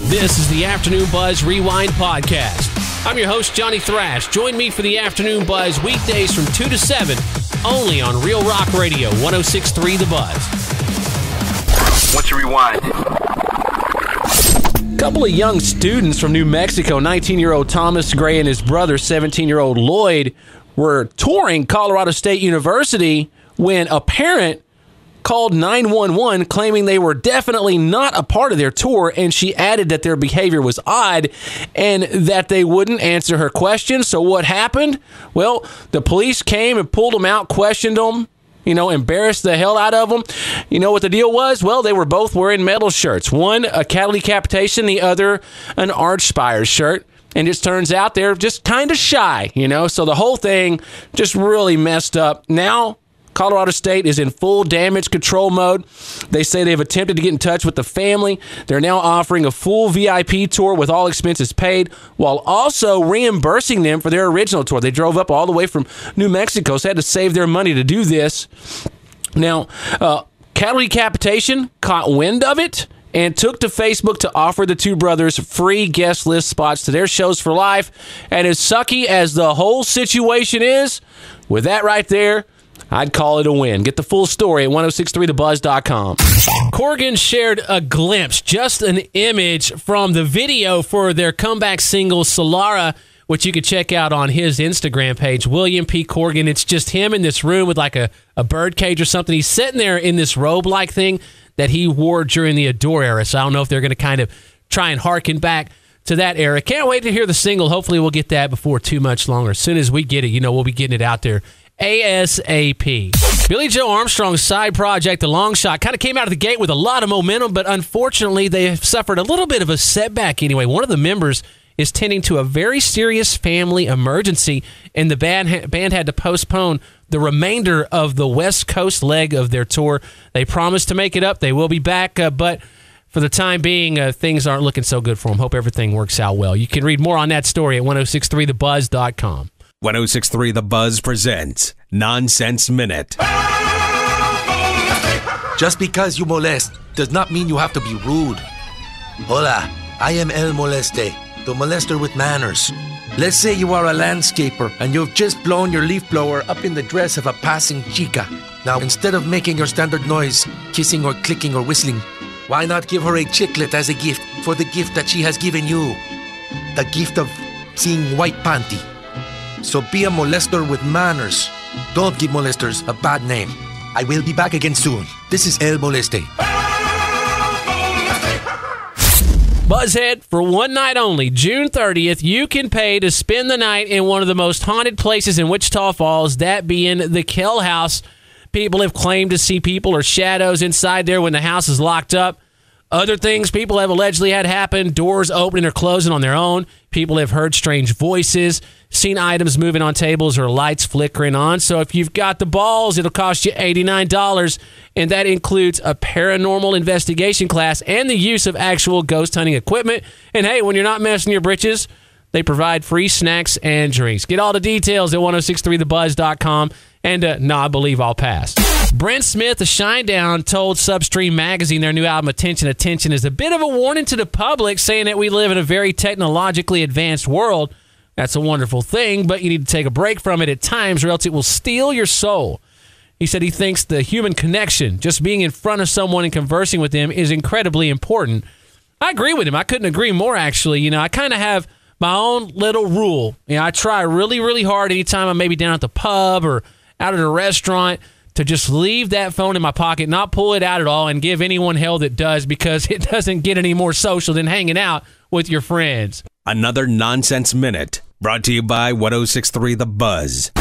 This is the Afternoon Buzz Rewind Podcast. I'm your host, Johnny Thrash. Join me for the Afternoon Buzz weekdays from 2 to 7, only on Real Rock Radio, 106.3 The Buzz. What's your rewind? A couple of young students from New Mexico, 19-year-old Thomas Gray and his brother, 17-year-old Lloyd, were touring Colorado State University when a parent called 911 claiming they were definitely not a part of their tour, and she added that their behavior was odd and that they wouldn't answer her questions. So what happened? Well, the police came and pulled them out, questioned them, embarrassed the hell out of them. You know what the deal was? Well, they were both wearing metal shirts. One, a cattle decapitation, the other, an Arch Spires shirt. And it turns out they're just kind of shy, so the whole thing just really messed up. Now, Colorado State is in full damage control mode. They say they've attempted to get in touch with the family. They're now offering a full VIP tour with all expenses paid, while also reimbursing them for their original tour. They drove up all the way from New Mexico, so they had to save their money to do this. Now, Cattle Decapitation caught wind of it and took to Facebook to offer the two brothers free guest list spots to their shows for life. And as sucky as the whole situation is, with that right there, I'd call it a win. Get the full story at 1063thebuzz.com. Corgan shared a glimpse, just an image from the video for their comeback single, Solara, which you can check out on his Instagram page, William P. Corgan. It's just him in this room with like a bird cage or something. He's sitting there in this robe-like thing that he wore during the Adore era. So I don't know if they're going to kind of try and harken back to that era. Can't wait to hear the single. Hopefully we'll get that before too much longer. As soon as we get it, we'll be getting it out there ASAP. Billie Joe Armstrong's side project, the Longshot, kind of came out of the gate with a lot of momentum, but unfortunately they have suffered a little bit of a setback anyway. One of the members is tending to a very serious family emergency, and the band had to postpone the remainder of the West Coast leg of their tour. They promised to make it up. They will be back, but for the time being, things aren't looking so good for them. Hope everything works out well. You can read more on that story at 1063thebuzz.com. 1063 The Buzz presents Nonsense Minute. Just because you molest does not mean you have to be rude. Hola, I am El Moleste, the molester with manners. Let's say you are a landscaper and you've just blown your leaf blower up in the dress of a passing chica. Now, instead of making your standard noise, kissing or clicking or whistling, why not give her a chiclet as a gift for the gift that she has given you? The gift of seeing white panty. So be a molester with manners. Don't give molesters a bad name. I will be back again soon. This is El Moleste. Buzzhead, for one night only, June 30th, you can pay to spend the night in one of the most haunted places in Wichita Falls, that being the Kell house. People have claimed to see people or shadows inside there when the house is locked up. Other things people have allegedly had happen, doors opening or closing on their own. People have heard strange voices, seen items moving on tables or lights flickering on. So if you've got the balls, it'll cost you $89, and that includes a paranormal investigation class and the use of actual ghost hunting equipment. And hey, when you're not messing your britches, they provide free snacks and drinks. Get all the details at 1063thebuzz.com. And I believe I'll pass. Brent Smith of Shinedown told Substream Magazine their new album, Attention, is a bit of a warning to the public, saying that we live in a very technologically advanced world. That's a wonderful thing, but you need to take a break from it at times or else it will steal your soul. He said he thinks the human connection, just being in front of someone and conversing with them, is incredibly important. I agree with him. I couldn't agree more, actually. I kind of have my own little rule. I try really, really hard anytime I'm maybe down at the pub or out at a restaurant to just leave that phone in my pocket, not pull it out at all, and give anyone hell that does, because it doesn't get any more social than hanging out with your friends. Another Nonsense Minute, brought to you by 1063 The Buzz.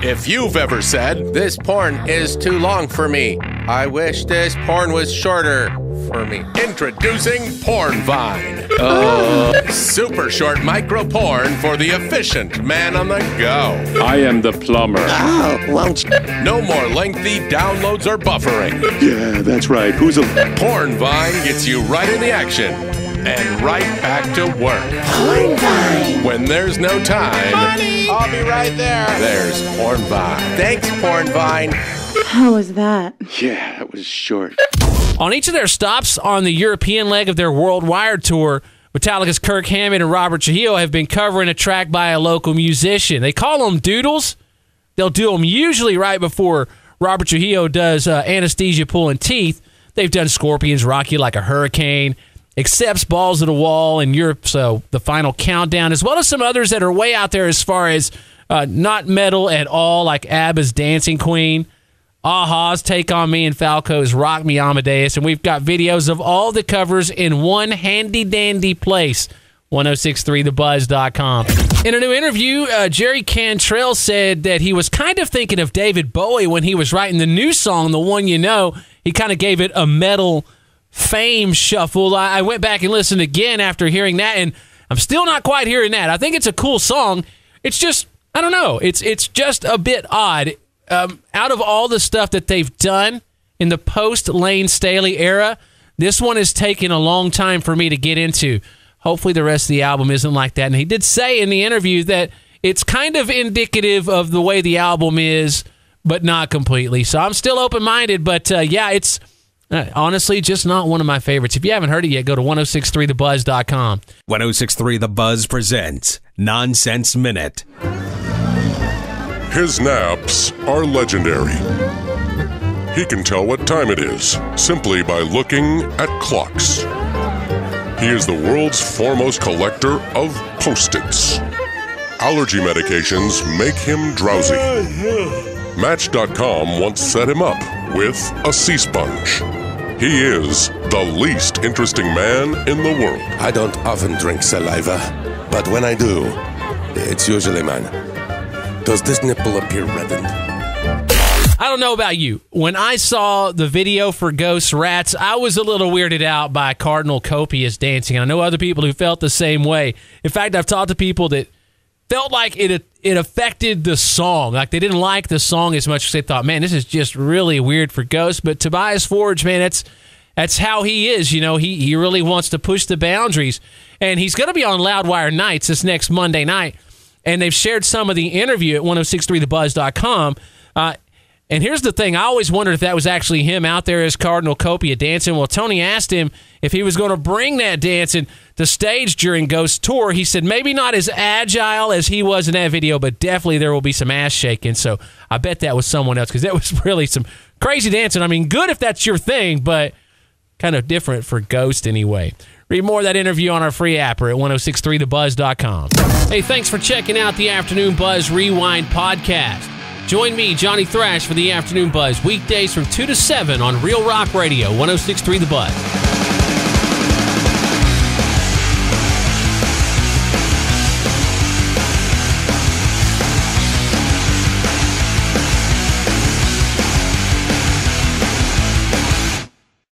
If you've ever said, this porn is too long for me, I wish this porn was shorter for me. Introducing Porn Vine. Super short micro porn for the efficient man on the go. I am the plumber. No more lengthy downloads or buffering. Yeah, that's right. Who's a... Porn Vine gets you right in the action and right back to work. Porn Vine. When there's no time, Honey, I'll be right there. There's Porn Vine. Thanks, Porn Vine. How was that? Yeah, that was short. On each of their stops on the European leg of their worldwide tour, Metallica's Kirk Hammett and Robert Trujillo have been covering a track by a local musician. They call them doodles. They'll do them usually right before Robert Trujillo does Anesthesia Pulling Teeth. They've done Scorpions, Rock You Like a Hurricane, Accepts Balls to the Wall in Europe, so The Final Countdown, as well as some others that are way out there as far as not metal at all, like ABBA's Dancing Queen, Aha's Take On Me, and Falco's Rock Me Amadeus. And we've got videos of all the covers in one handy-dandy place, 1063thebuzz.com. In a new interview, Jerry Cantrell said that he was kind of thinking of David Bowie when he was writing the new song, The One You Know. He kind of gave it a metal fame shuffle. I went back and listened again after hearing that, and I'm still not quite hearing that. I think it's a cool song. It's just, I don't know. It's just a bit odd. Out of all the stuff that they've done in the post-Lane Staley era, this one has taken a long time for me to get into. Hopefully the rest of the album isn't like that. And he did say in the interview that it's kind of indicative of the way the album is, but not completely. So I'm still open-minded, but yeah, it's honestly just not one of my favorites. If you haven't heard it yet, go to 1063thebuzz.com. 1063 The Buzz presents Nonsense Minute. His naps are legendary. He can tell what time it is simply by looking at clocks. He is the world's foremost collector of Post-its. Allergy medications make him drowsy. Match.com once set him up with a sea sponge. He is the least interesting man in the world. I don't often drink saliva, but when I do, it's usually mine. Does this nipple appear reddened? I don't know about you. When I saw the video for Ghost Rats, I was a little weirded out by Cardinal Copious dancing. I know other people who felt the same way. In fact, I've talked to people that felt like it affected the song. Like they didn't like the song as much as they thought, man, this is just really weird for Ghost. But Tobias Forge, man, that's how he is. You know, he really wants to push the boundaries. And he's going to be on Loudwire Nights this next Monday night. And they've shared some of the interview at 1063thebuzz.com. And here's the thing. I always wondered if that was actually him out there as Cardinal Copia dancing. Well, Tony asked him if he was going to bring that dancing to stage during Ghost's tour. He said maybe not as agile as he was in that video, but definitely there will be some ass shaking. So I bet that was someone else because that was really some crazy dancing. I mean, good if that's your thing, but kind of different for Ghost anyway. Read more of that interview on our free app or at 1063thebuzz.com. Hey, thanks for checking out the Afternoon Buzz Rewind podcast. Join me, Johnny Thrash, for the Afternoon Buzz, weekdays from 2 to 7 on Real Rock Radio, 1063 The Buzz.